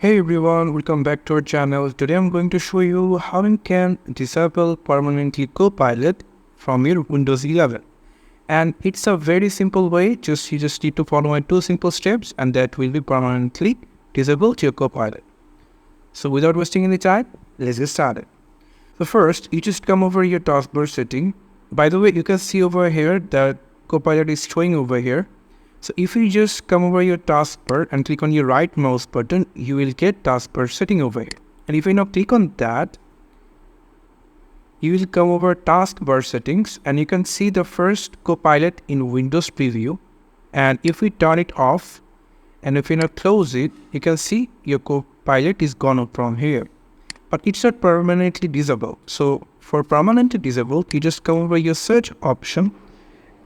Hey everyone, welcome back to our channel. Today I'm going to show you how you can disable permanently Copilot from your Windows 11. And it's a very simple way, you just need to follow my two simple steps and that will be permanently disabled your Copilot. So without wasting any time, let's get started. So first, you just come over your taskbar setting. By the way, you can see over here that Copilot is showing over here. So if you just come over your taskbar and click on your right mouse button, you will get taskbar setting over here. And if you now click on that, you will come over taskbar settings and you can see the first Copilot in Windows preview. And if we turn it off and if you now close it, you can see your Copilot is gone out from here. But it's not permanently disabled. So for permanently disabled, you just come over your search option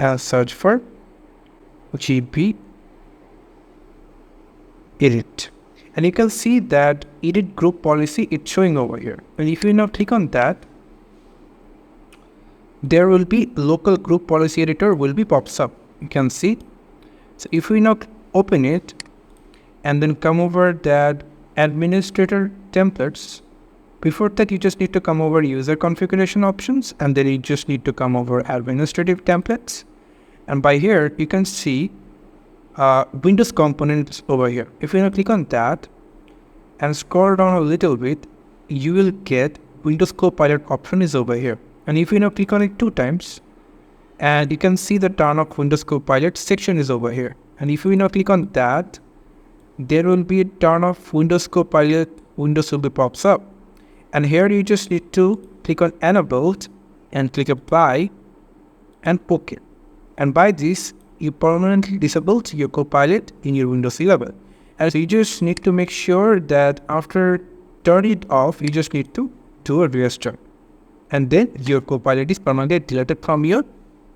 and search for GP edit, and you can see that edit group policy it's showing over here. And if you now click on that, there will be local group policy editor will be pops up. You can see. So if we now open it and then come over that administrator templates, before that you just need to come over user configuration options and then you just need to come over administrative templates. And by here, you can see Windows components over here. If you now click on that and scroll down a little bit, you will get Windows Copilot option is over here. And if you now click on it 2 times, and you can see the turn off Windows Copilot section is over here. And if you now click on that, there will be a turn off Windows Copilot, Windows will be pops up. And here you just need to click on enabled and click apply and OK. And by this, you permanently disabled your Copilot in your Windows 11. And so you just need to make sure that after turning it off, you just need to do a restart. And then your Copilot is permanently deleted from your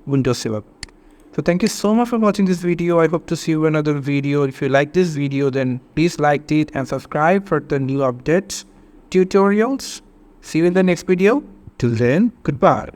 Windows 11. So thank you so much for watching this video. I hope to see you in another video. If you like this video, then please like it and subscribe for the new updates, tutorials. See you in the next video. Till then, goodbye.